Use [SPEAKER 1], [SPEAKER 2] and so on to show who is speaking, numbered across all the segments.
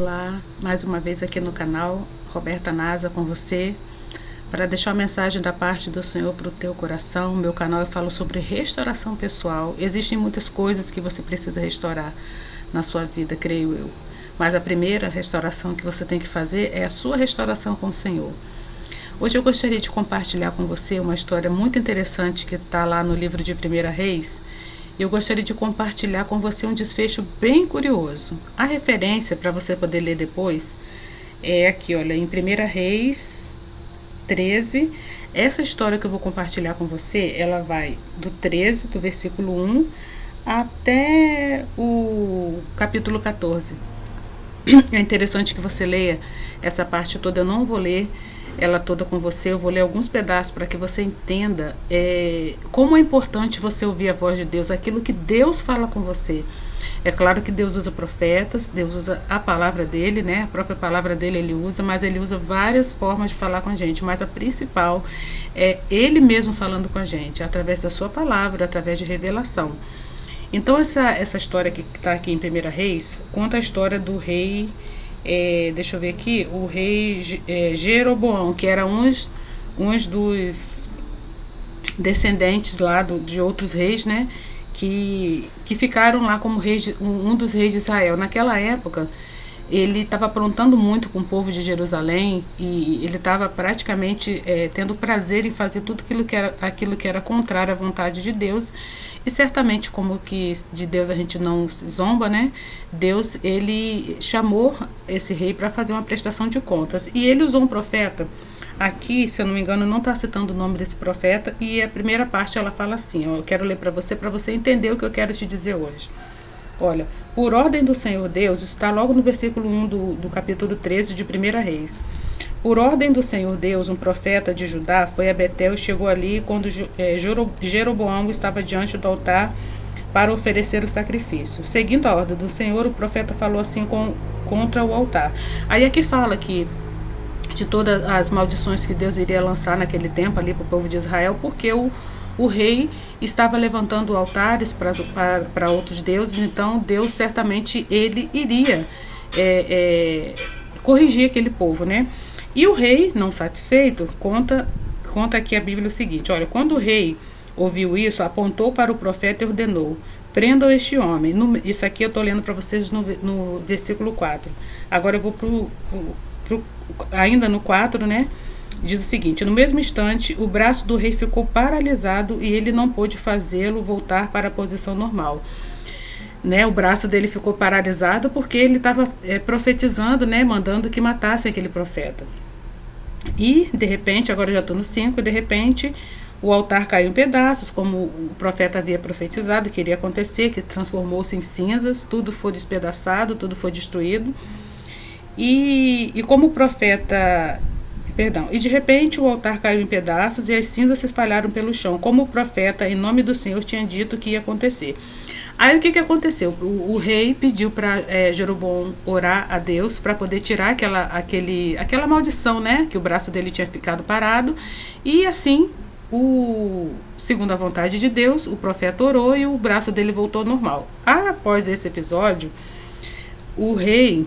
[SPEAKER 1] Olá, mais uma vez aqui no canal, Roberta Nasa com você, para deixar uma mensagem da parte do Senhor para o teu coração. Meu canal eu falo sobre restauração pessoal. Existem muitas coisas que você precisa restaurar na sua vida, creio eu. Mas a primeira restauração que você tem que fazer é a sua restauração com o Senhor. Hoje eu gostaria de compartilhar com você uma história muito interessante que está lá no livro de 1 Reis. Eu gostaria de compartilhar com você um desfecho bem curioso. A referência para você poder ler depois é aqui, olha, em 1 Reis 13. Essa história que eu vou compartilhar com você, ela vai do 13, do versículo 1 até o capítulo 14. É interessante que você leia essa parte toda. Eu não vou ler ela toda com você, eu vou ler alguns pedaços para que você entenda como é importante você ouvir a voz de Deus, aquilo que Deus fala com você. É claro que Deus usa profetas, Deus usa a palavra dele, né? A própria palavra dele ele usa, mas ele usa várias formas de falar com a gente, mas a principal é ele mesmo falando com a gente, através da sua palavra, através de revelação. Então essa história que está aqui em 1 Reis, conta a história do rei, deixa eu ver aqui, o rei Jeroboão, que era uns dos descendentes lá de outros reis, né, que ficaram lá como um dos reis de Israel. Naquela época, ele estava aprontando muito com o povo de Jerusalém e ele estava praticamente tendo prazer em fazer tudo aquilo que era contrário à vontade de Deus. E certamente, como que de Deus a gente não zomba, né? Deus, ele chamou esse rei para fazer uma prestação de contas. E ele usou um profeta. Aqui, se eu não me engano, não está citando o nome desse profeta. E a primeira parte, ela fala assim, ó, eu quero ler para você entender o que eu quero te dizer hoje. Olha, por ordem do Senhor Deus, isso está logo no versículo 1 do capítulo 13 de 1 Reis. Por ordem do Senhor Deus, um profeta de Judá foi a Betel e chegou ali quando Jeroboão estava diante do altar para oferecer o sacrifício. Seguindo a ordem do Senhor, o profeta falou assim contra o altar. Aí aqui fala que de todas as maldições que Deus iria lançar naquele tempo ali para o povo de Israel, porque o rei estava levantando altares para outros deuses, então Deus certamente ele iria corrigir aquele povo, né? E o rei, não satisfeito, conta aqui a Bíblia o seguinte, olha, quando o rei ouviu isso, apontou para o profeta e ordenou, prendam este homem. Isso aqui eu estou lendo para vocês no versículo 4. Agora eu vou ainda no 4, né? Diz o seguinte, no mesmo instante, o braço do rei ficou paralisado e ele não pôde fazê-lo voltar para a posição normal. Né, o braço dele ficou paralisado porque ele estava profetizando, né, mandando que matassem aquele profeta. E, de repente, agora eu já estou no 5, de repente, o altar caiu em pedaços, como o profeta havia profetizado que iria acontecer, que transformou-se em cinzas, tudo foi despedaçado, tudo foi destruído. E como o profeta... e de repente o altar caiu em pedaços e as cinzas se espalharam pelo chão, como o profeta, em nome do Senhor, tinha dito que ia acontecer. Aí o que aconteceu? O rei pediu para Jeroboão orar a Deus para poder tirar aquela maldição, né? Que o braço dele tinha ficado parado. E assim, segundo a vontade de Deus, o profeta orou e o braço dele voltou ao normal. Após esse episódio, o rei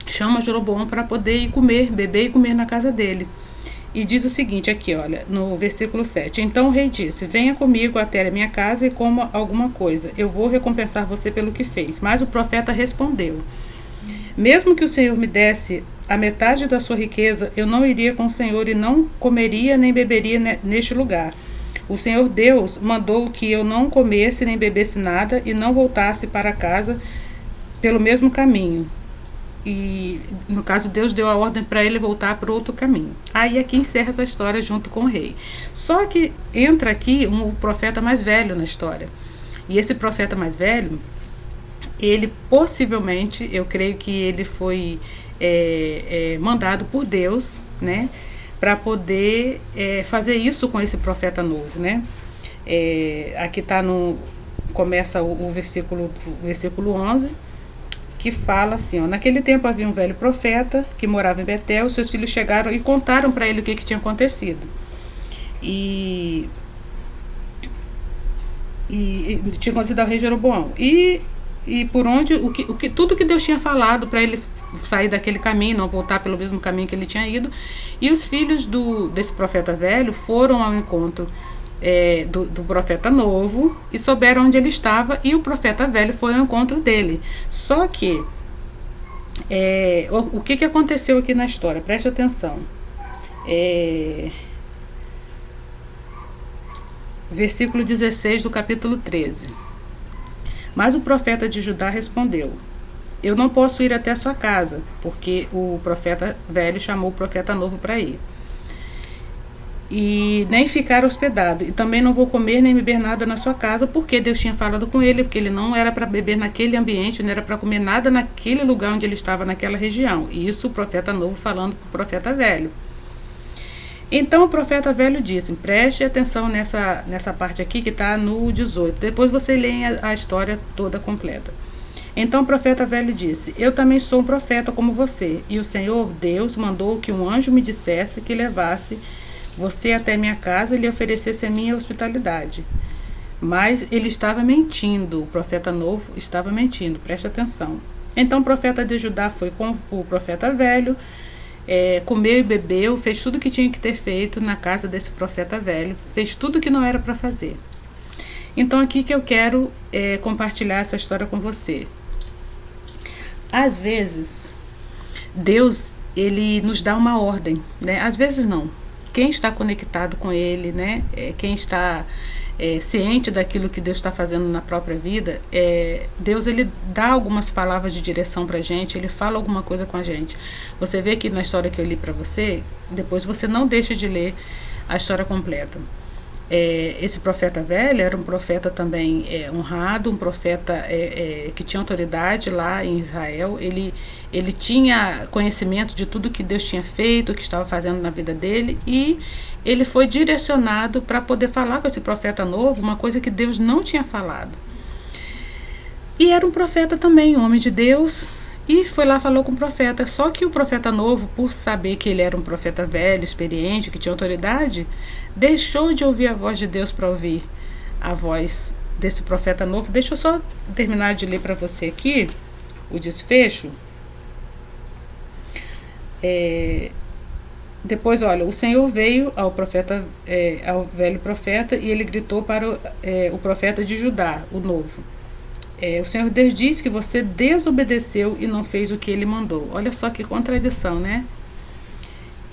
[SPEAKER 1] chama Jeroboão para poder ir comer, beber e comer na casa dele. E diz o seguinte aqui, olha, no versículo 7. Então o rei disse, venha comigo até a minha casa e coma alguma coisa. Eu vou recompensar você pelo que fez. Mas o profeta respondeu, mesmo que o Senhor me desse a metade da sua riqueza, eu não iria com o Senhor e não comeria nem beberia neste lugar. O Senhor Deus mandou que eu não comesse nem bebesse nada e não voltasse para casa pelo mesmo caminho. E no caso Deus deu a ordem para ele voltar para outro caminho. Aí aqui encerra essa história junto com o rei. Só que entra aqui um profeta mais velho na história. E esse profeta mais velho, ele possivelmente, eu creio que ele foi mandado por Deus, né, para poder fazer isso com esse profeta novo, né? Aqui começa o versículo 11. Que fala assim, ó, naquele tempo havia um velho profeta que morava em Betel, seus filhos chegaram e contaram para ele o que tinha acontecido. E tinha acontecido ao rei Jeroboão. E por onde, tudo que Deus tinha falado para ele sair daquele caminho, não voltar pelo mesmo caminho que ele tinha ido. E os filhos desse profeta velho foram ao encontro do profeta novo e souberam onde ele estava, e o profeta velho foi ao encontro dele. Só que o que aconteceu aqui na história? Preste atenção. Versículo 16 do capítulo 13. Mas o profeta de Judá respondeu: eu não posso ir até a sua casa, porque o profeta velho chamou o profeta novo para ir. E nem ficar hospedado, e também não vou comer nem beber nada na sua casa, porque Deus tinha falado com ele, porque ele não era para beber naquele ambiente, não era para comer nada naquele lugar onde ele estava, naquela região. E isso o profeta novo falando para o profeta velho. Então o profeta velho disse, preste atenção nessa parte aqui que está no 18, depois você lê a história toda completa. Então o profeta velho disse, eu também sou um profeta como você, e o Senhor Deus mandou que um anjo me dissesse que levasse você até minha casa e lhe oferecesse a minha hospitalidade. Mas ele estava mentindo, o profeta novo estava mentindo, preste atenção. Então o profeta de Judá foi com o profeta velho, comeu e bebeu, fez tudo o que tinha que ter feito na casa desse profeta velho, fez tudo o que não era para fazer. Então aqui que eu quero compartilhar essa história com você. Às vezes, Deus, ele nos dá uma ordem, né? Às vezes não. Quem está conectado com ele, né? Quem está ciente daquilo que Deus está fazendo na própria vida, Deus, ele dá algumas palavras de direção para a gente, ele fala alguma coisa com a gente. Você vê que na história que eu li para você, depois você não deixa de ler a história completa. Esse profeta velho era um profeta também honrado, um profeta que tinha autoridade lá em Israel. Ele tinha conhecimento de tudo que Deus tinha feito, o que estava fazendo na vida dele, e ele foi direcionado para poder falar com esse profeta novo uma coisa que Deus não tinha falado. E era um profeta também, um homem de Deus, e foi lá, falou com o profeta. Só que o profeta novo, por saber que ele era um profeta velho, experiente, que tinha autoridade, deixou de ouvir a voz de Deus para ouvir a voz desse profeta novo. Deixa eu só terminar de ler para você aqui o desfecho. Depois, olha, o Senhor veio ao profeta, ao velho profeta, e ele gritou para o profeta de Judá, o novo. O Senhor Deus diz que você desobedeceu e não fez o que ele mandou. Olha só que contradição, né?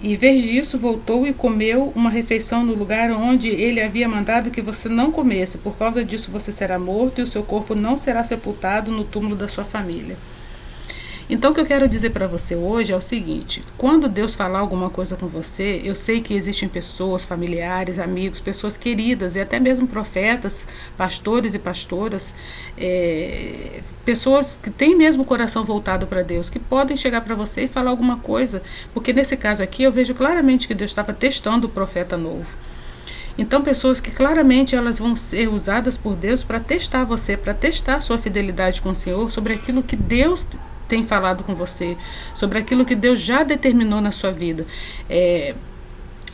[SPEAKER 1] E em vez disso, voltou e comeu uma refeição no lugar onde ele havia mandado que você não comesse. Por causa disso, você será morto e o seu corpo não será sepultado no túmulo da sua família. Então o que eu quero dizer para você hoje é o seguinte: quando Deus falar alguma coisa com você, eu sei que existem pessoas, familiares, amigos, pessoas queridas e até mesmo profetas, pastores e pastoras, pessoas que têm mesmo o coração voltado para Deus, que podem chegar para você e falar alguma coisa, porque nesse caso aqui eu vejo claramente que Deus estava testando o profeta novo. Então pessoas que claramente elas vão ser usadas por Deus para testar você, para testar a sua fidelidade com o Senhor sobre aquilo que Deus tem falado com você, sobre aquilo que Deus já determinou na sua vida.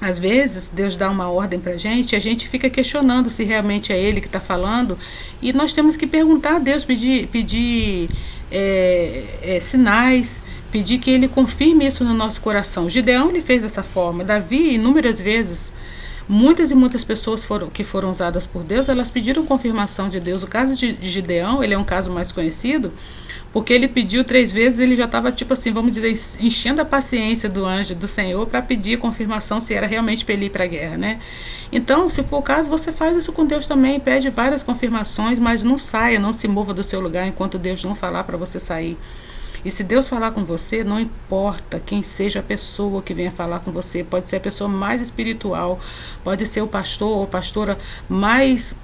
[SPEAKER 1] Às vezes Deus dá uma ordem para a gente fica questionando se realmente é Ele que está falando, e nós temos que perguntar a Deus, pedir sinais, pedir que Ele confirme isso no nosso coração. Gideão, ele fez dessa forma. Davi, inúmeras vezes, muitas e muitas pessoas que foram usadas por Deus, elas pediram confirmação de Deus. O caso de Gideão, ele é um caso mais conhecido, porque ele pediu 3 vezes, ele já estava, tipo assim, vamos dizer, enchendo a paciência do anjo do Senhor para pedir confirmação se era realmente para ele ir para a guerra, né? Então, se for o caso, você faz isso com Deus também, pede várias confirmações, mas não saia, não se mova do seu lugar enquanto Deus não falar para você sair. E se Deus falar com você, não importa quem seja a pessoa que venha falar com você, pode ser a pessoa mais espiritual, pode ser o pastor ou pastora mais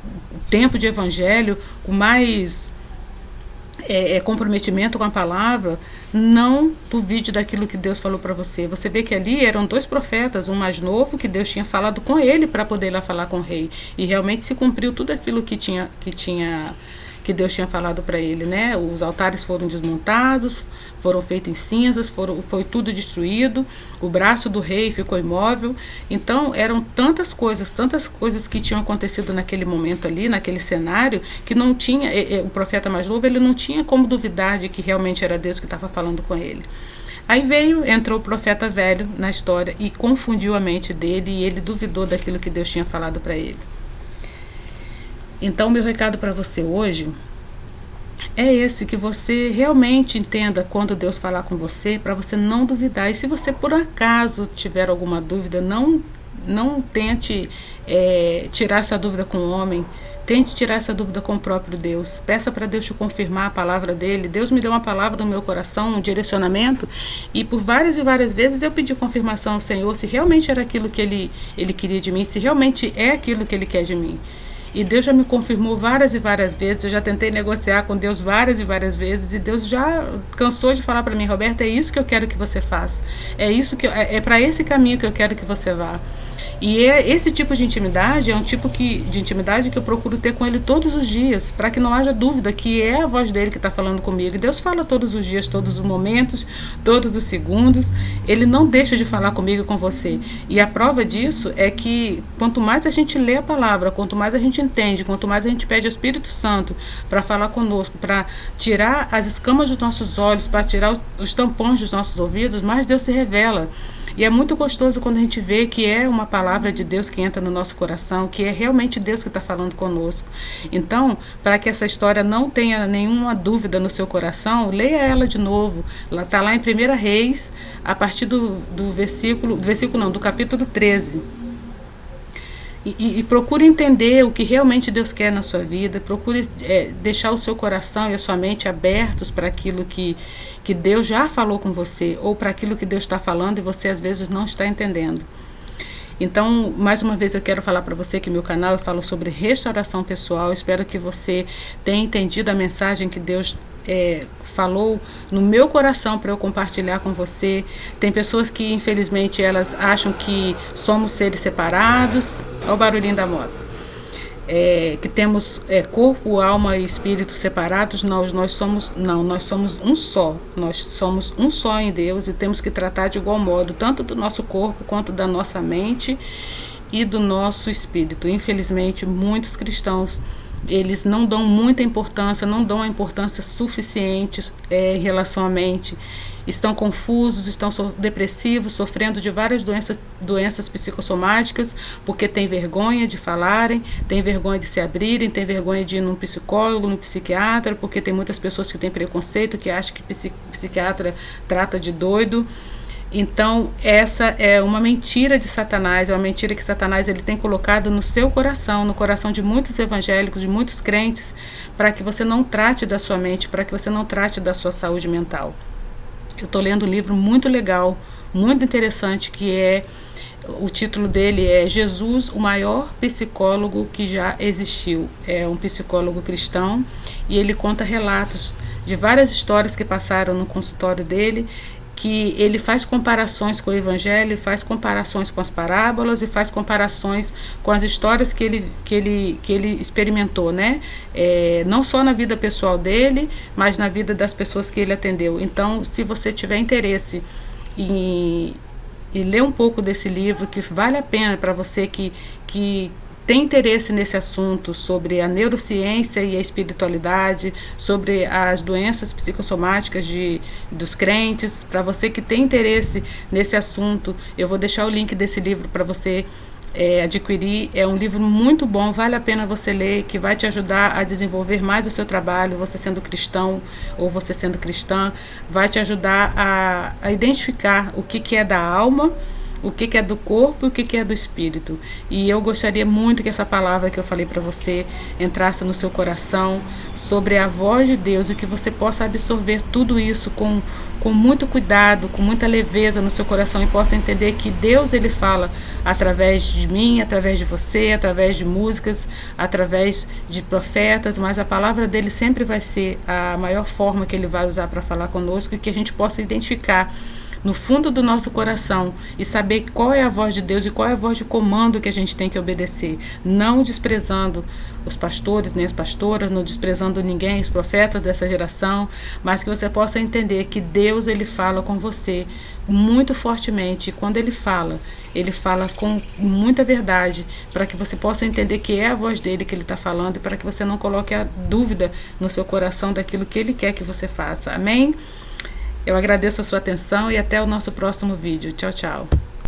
[SPEAKER 1] tempo de evangelho, com mais comprometimento com a palavra, não duvide daquilo que Deus falou para você. Você vê que ali eram 2 profetas, um mais novo, que Deus tinha falado com ele para poder ir lá falar com o rei, e realmente se cumpriu tudo aquilo que que Deus tinha falado para ele, né? Os altares foram desmontados, foram feitos em cinzas, foi tudo destruído, o braço do rei ficou imóvel. Então eram tantas coisas que tinham acontecido naquele momento ali, naquele cenário, que não tinha, o profeta mais novo, ele não tinha como duvidar de que realmente era Deus que estava falando com ele. Aí entrou o profeta velho na história e confundiu a mente dele, e ele duvidou daquilo que Deus tinha falado para ele. Então, meu recado para você hoje é esse, que você realmente entenda quando Deus falar com você, para você não duvidar. E se você por acaso tiver alguma dúvida, não tente tirar essa dúvida com o homem. Tente tirar essa dúvida com o próprio Deus. Peça para Deus te confirmar a palavra dele. Deus me deu uma palavra no meu coração, um direcionamento, e por várias e várias vezes eu pedi confirmação ao Senhor se realmente era aquilo que ele queria de mim, se realmente é aquilo que ele quer de mim. E Deus já me confirmou várias e várias vezes. Eu já tentei negociar com Deus várias e várias vezes, e Deus já cansou de falar para mim: Roberta, é isso que eu quero que você faça. É para esse caminho que eu quero que você vá. E esse tipo de intimidade é um tipo de intimidade que eu procuro ter com ele todos os dias, para que não haja dúvida que é a voz dele que está falando comigo. E Deus fala todos os dias, todos os momentos, todos os segundos. Ele não deixa de falar comigo e com você. E a prova disso é que quanto mais a gente lê a palavra, quanto mais a gente entende, quanto mais a gente pede ao Espírito Santo para falar conosco, para tirar as escamas dos nossos olhos, para tirar os tampões dos nossos ouvidos, mais Deus se revela. E é muito gostoso quando a gente vê que é uma palavra de Deus que entra no nosso coração, que é realmente Deus que está falando conosco. Então, para que essa história não tenha nenhuma dúvida no seu coração, leia ela de novo. Ela está lá em 1 Reis, a partir do capítulo 13. E procure entender o que realmente Deus quer na sua vida. Procure deixar o seu coração e a sua mente abertos para aquilo que Deus já falou com você, ou para aquilo que Deus está falando e você às vezes não está entendendo. Então, mais uma vez eu quero falar para você que meu canal eu falo sobre restauração pessoal. Espero que você tenha entendido a mensagem que Deus falou no meu coração para eu compartilhar com você. Tem pessoas que infelizmente elas acham que somos seres separados. Olha o barulhinho da moto. Que temos corpo, alma e espírito separados. Nós somos um só. Nós somos um só em Deus, e temos que tratar de igual modo tanto do nosso corpo quanto da nossa mente e do nosso espírito. Infelizmente, muitos cristãos eles não dão muita importância, não dão a importância suficiente em relação à mente. Estão confusos, estão depressivos, sofrendo de várias doenças psicossomáticas, porque têm vergonha de falarem, têm vergonha de se abrirem, têm vergonha de ir num psicólogo, num psiquiatra, porque tem muitas pessoas que têm preconceito, que acham que psiquiatra trata de doido. Então essa é uma mentira de Satanás, é uma mentira que Satanás ele tem colocado no seu coração, no coração de muitos evangélicos, de muitos crentes, para que você não trate da sua mente, para que você não trate da sua saúde mental. Eu estou lendo um livro muito legal, muito interessante, o título dele é Jesus, o maior psicólogo que já existiu. É um psicólogo cristão, e ele conta relatos de várias histórias que passaram no consultório dele, que ele faz comparações com o evangelho, faz comparações com as parábolas e faz comparações com as histórias que ele experimentou, né? Não só na vida pessoal dele, mas na vida das pessoas que ele atendeu. Então, se você tiver interesse em ler um pouco desse livro, que vale a pena para você que tem interesse nesse assunto, sobre a neurociência e a espiritualidade, sobre as doenças psicossomáticas dos crentes, para você que tem interesse nesse assunto, eu vou deixar o link desse livro para você adquirir. É um livro muito bom, vale a pena você ler, que vai te ajudar a desenvolver mais o seu trabalho, você sendo cristão ou você sendo cristã, vai te ajudar a identificar o que é da alma, o que é do corpo e o que é do espírito. E eu gostaria muito que essa palavra que eu falei para você entrasse no seu coração, sobre a voz de Deus, e que você possa absorver tudo isso com muito cuidado, com muita leveza no seu coração, e possa entender que Deus ele fala através de mim, através de você, através de músicas, através de profetas, mas a palavra dele sempre vai ser a maior forma que ele vai usar para falar conosco, e que a gente possa identificar no fundo do nosso coração e saber qual é a voz de Deus e qual é a voz de comando que a gente tem que obedecer, não desprezando os pastores nem as pastoras, não desprezando ninguém, os profetas dessa geração, mas que você possa entender que Deus, ele fala com você muito fortemente, e quando ele fala com muita verdade, para que você possa entender que é a voz dele que ele está falando, e para que você não coloque a dúvida no seu coração daquilo que ele quer que você faça. Amém? Eu agradeço a sua atenção e até o nosso próximo vídeo. Tchau, tchau.